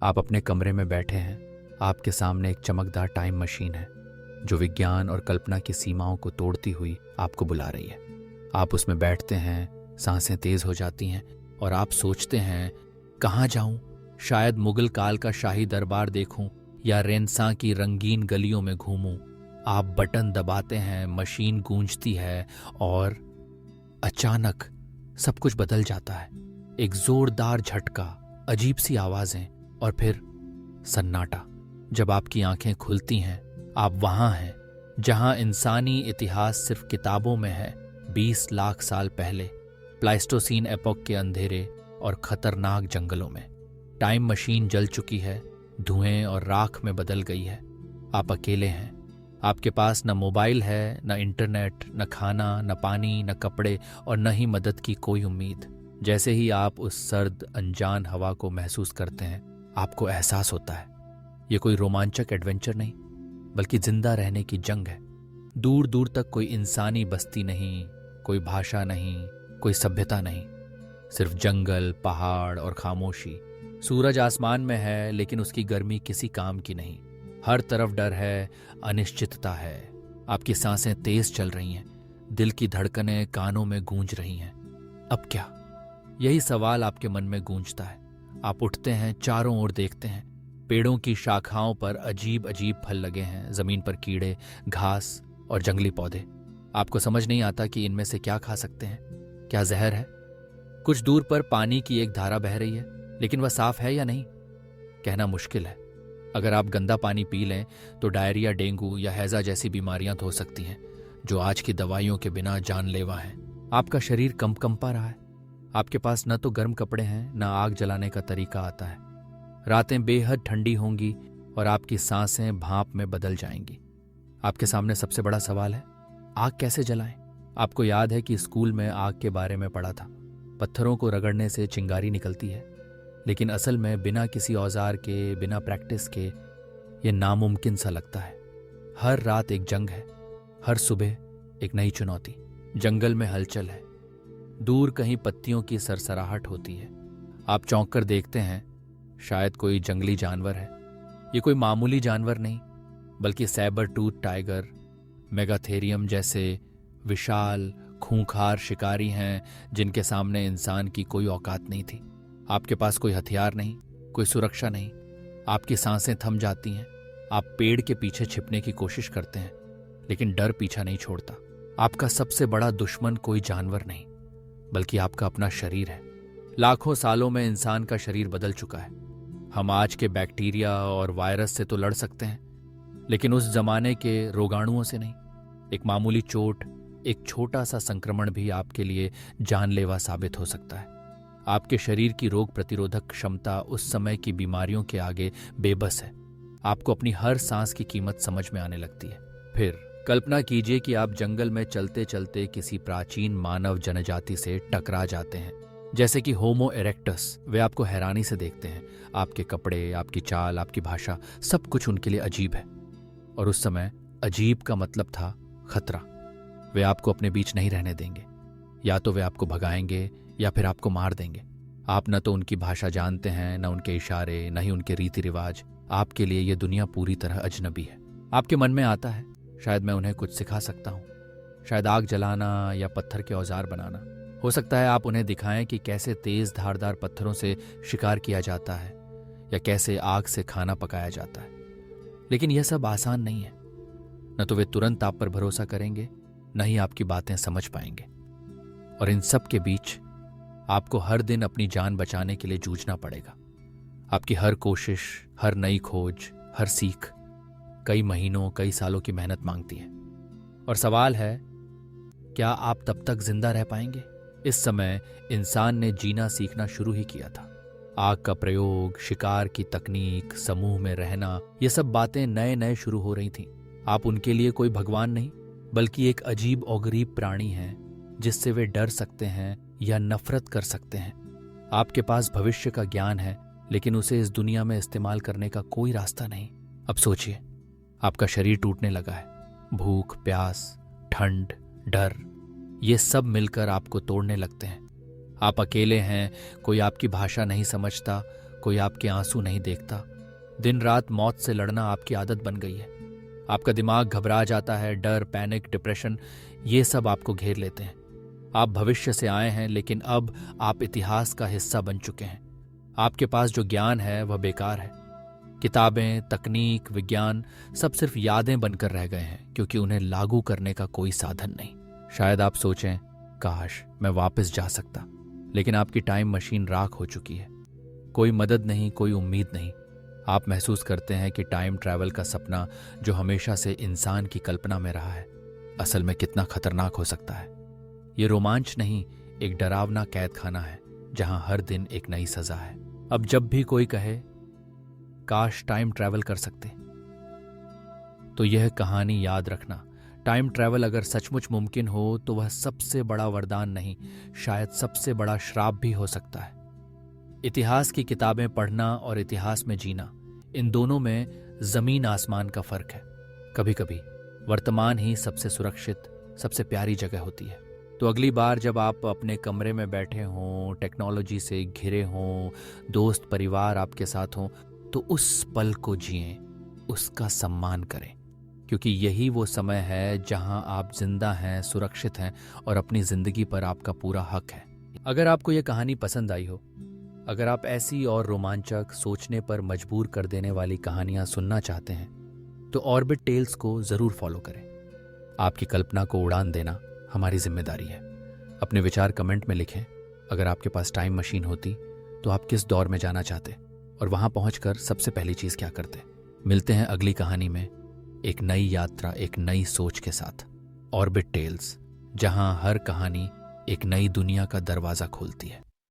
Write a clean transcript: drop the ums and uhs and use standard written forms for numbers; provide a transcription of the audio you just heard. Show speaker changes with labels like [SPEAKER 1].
[SPEAKER 1] आप अपने कमरे में बैठे हैं। आपके सामने एक चमकदार टाइम मशीन है जो विज्ञान और कल्पना की सीमाओं को तोड़ती हुई आपको बुला रही है। आप उसमें बैठते हैं, सांसें तेज हो जाती हैं और आप सोचते हैं, कहाँ जाऊं? शायद मुगल काल का शाही दरबार देखूं या रेनेसां की रंगीन गलियों में घूमूं। आप बटन दबाते हैं, मशीन गूंजती है और अचानक सब कुछ बदल जाता है। एक जोरदार झटका, अजीब सी आवाजें और फिर सन्नाटा। जब आपकी आंखें खुलती हैं, आप वहां हैं जहां इंसानी इतिहास सिर्फ किताबों में है। 20 लाख साल पहले प्लाइस्टोसीन एपॉक के अंधेरे और खतरनाक जंगलों में। टाइम मशीन जल चुकी है, धुएं और राख में बदल गई है। आप अकेले हैं। आपके पास न मोबाइल है, न इंटरनेट, न खाना, न पानी, न कपड़े और न ही मदद की कोई उम्मीद। जैसे ही आप उस सर्द अनजान हवा को महसूस करते हैं, आपको एहसास होता है ये कोई रोमांचक एडवेंचर नहीं, बल्कि जिंदा रहने की जंग है। दूर दूर तक कोई इंसानी बस्ती नहीं, कोई भाषा नहीं, कोई सभ्यता नहीं, सिर्फ जंगल, पहाड़ और खामोशी। सूरज आसमान में है, लेकिन उसकी गर्मी किसी काम की नहीं। हर तरफ डर है, अनिश्चितता है। आपकी सांसें तेज चल रही हैं, दिल की धड़कनें कानों में गूंज रही हैं। अब क्या? यही सवाल आपके मन में गूंजता है। आप उठते हैं, चारों ओर देखते हैं। पेड़ों की शाखाओं पर अजीब अजीब फल लगे हैं, जमीन पर कीड़े, घास और जंगली पौधे। आपको समझ नहीं आता कि इनमें से क्या खा सकते हैं। क्या जहर है? कुछ दूर पर पानी की एक धारा बह रही है, लेकिन वह साफ है या नहीं, कहना मुश्किल है। अगर आप गंदा पानी पी लें तो डायरिया, डेंगू या हैजा जैसी बीमारियां तो हो सकती हैं, जो आज की दवाइयों के बिना जानलेवा हैं। आपका शरीर कंपा रहा है। आपके पास न तो गर्म कपड़े हैं, न आग जलाने का तरीका आता है। रातें बेहद ठंडी होंगी और आपकी सांसें भाप में बदल जाएंगी। आपके सामने सबसे बड़ा सवाल है, आग कैसे जलाएं? आपको याद है कि स्कूल में आग के बारे में पढ़ा था। पत्थरों को रगड़ने से चिंगारी निकलती है, लेकिन असल में बिना किसी औजार के, बिना प्रैक्टिस के ये नामुमकिन सा लगता है। हर रात एक जंग है, हर सुबह एक नई चुनौती। जंगल में हलचल है, दूर कहीं पत्तियों की सरसराहट होती है। आप चौंक कर देखते हैं, शायद कोई जंगली जानवर है। ये कोई मामूली जानवर नहीं, बल्कि सैबर टूथ टाइगर, मेगाथेरियम जैसे विशाल खूंखार शिकारी हैं, जिनके सामने इंसान की कोई औकात नहीं थी। आपके पास कोई हथियार नहीं, कोई सुरक्षा नहीं। आपकी सांसें थम जाती हैं। आप पेड़ के पीछे छिपने की कोशिश करते हैं, लेकिन डर पीछा नहीं छोड़ता। आपका सबसे बड़ा दुश्मन कोई जानवर नहीं, बल्कि आपका अपना शरीर है। लाखों सालों में इंसान का शरीर बदल चुका है। हम आज के बैक्टीरिया और वायरस से तो लड़ सकते हैं, लेकिन उस जमाने के रोगाणुओं से नहीं। एक मामूली चोट, एक छोटा सा संक्रमण भी आपके लिए जानलेवा साबित हो सकता है। आपके शरीर की रोग प्रतिरोधक क्षमता उस समय की बीमारियों के आगे बेबस है। आपको अपनी हर सांस की कीमत समझ में आने लगती है। फिर कल्पना कीजिए कि आप जंगल में चलते चलते किसी प्राचीन मानव जनजाति से टकरा जाते हैं, जैसे कि होमो इरेक्टस। वे आपको हैरानी से देखते हैं। आपके कपड़े, आपकी चाल, आपकी भाषा, सब कुछ उनके लिए अजीब है। और उस समय अजीब का मतलब था खतरा। वे आपको अपने बीच नहीं रहने देंगे। या तो वे आपको भगाएंगे या फिर आपको मार देंगे। आप न तो उनकी भाषा जानते हैं, न उनके इशारे, न ही उनके रीति रिवाज। आपके लिए ये दुनिया पूरी तरह अजनबी है। आपके मन में आता है, शायद मैं उन्हें कुछ सिखा सकता हूँ, शायद आग जलाना या पत्थर के औजार बनाना। हो सकता है आप उन्हें दिखाएं कि कैसे तेज धारदार पत्थरों से शिकार किया जाता है या कैसे आग से खाना पकाया जाता है। लेकिन यह सब आसान नहीं है। न तो वे तुरंत आप पर भरोसा करेंगे, न ही आपकी बातें समझ पाएंगे। और इन सब के बीच आपको हर दिन अपनी जान बचाने के लिए जूझना पड़ेगा। आपकी हर कोशिश, हर नई खोज, हर सीख कई महीनों, कई सालों की मेहनत मांगती है। और सवाल है, क्या आप तब तक जिंदा रह पाएंगे? इस समय इंसान ने जीना सीखना शुरू ही किया था। आग का प्रयोग, शिकार की तकनीक, समूह में रहना, ये सब बातें नए नए शुरू हो रही थीं। आप उनके लिए कोई भगवान नहीं, बल्कि एक अजीब और गरीब प्राणी हैं जिससे वे डर सकते हैं या नफरत कर सकते हैं। आपके पास भविष्य का ज्ञान है, लेकिन उसे इस दुनिया में इस्तेमाल करने का कोई रास्ता नहीं। अब सोचिए, आपका शरीर टूटने लगा है। भूख, प्यास, ठंड, डर, ये सब मिलकर आपको तोड़ने लगते हैं। आप अकेले हैं, कोई आपकी भाषा नहीं समझता, कोई आपके आंसू नहीं देखता। दिन रात मौत से लड़ना आपकी आदत बन गई है। आपका दिमाग घबरा जाता है, डर, पैनिक, डिप्रेशन ये सब आपको घेर लेते हैं। आप भविष्य से आए हैं, लेकिन अब आप इतिहास का हिस्सा बन चुके हैं। आपके पास जो ज्ञान है वह बेकार है। किताबें, तकनीक, विज्ञान सब सिर्फ यादें बनकर रह गए हैं, क्योंकि उन्हें लागू करने का कोई साधन नहीं। शायद आप सोचें, काश मैं वापस जा सकता, लेकिन आपकी टाइम मशीन राख हो चुकी है। कोई मदद नहीं, कोई उम्मीद नहीं। आप महसूस करते हैं कि टाइम ट्रैवल का सपना जो हमेशा से इंसान की कल्पना में रहा है, असल में कितना खतरनाक हो सकता है। ये रोमांच नहीं, एक डरावना कैद खाना है जहां हर दिन एक नई सजा है। अब जब भी कोई कहे काश टाइम ट्रैवल कर सकते, तो यह कहानी याद रखना। टाइम ट्रैवल अगर सचमुच मुमकिन हो तो वह सबसे बड़ा वरदान नहीं, शायद सबसे बड़ा श्राप भी हो सकता है। इतिहास की किताबें पढ़ना और इतिहास में जीना, इन दोनों में जमीन आसमान का फर्क है। कभी कभी वर्तमान ही सबसे सुरक्षित, सबसे प्यारी जगह होती है। तो अगली बार जब आप अपने कमरे में बैठे हों, टेक्नोलॉजी से घिरे हों, दोस्त परिवार आपके साथ हों, तो उस पल को जिएं, उसका सम्मान करें, क्योंकि यही वो समय है जहां आप जिंदा हैं, सुरक्षित हैं और अपनी जिंदगी पर आपका पूरा हक है। अगर आपको यह कहानी पसंद आई हो, अगर आप ऐसी और रोमांचक, सोचने पर मजबूर कर देने वाली कहानियां सुनना चाहते हैं, तो ऑर्बिट टेल्स को जरूर फॉलो करें। आपकी कल्पना को उड़ान देना हमारी जिम्मेदारी है। अपने विचार कमेंट में लिखें। अगर आपके पास टाइम मशीन होती तो आप किस दौर में जाना चाहते और वहां पहुंचकर सबसे पहली चीज क्या करते। मिलते हैं अगली कहानी में, एक नई यात्रा, एक नई सोच के साथ। ऑर्बिट टेल्स, जहां हर कहानी एक नई दुनिया का दरवाजा खोलती है।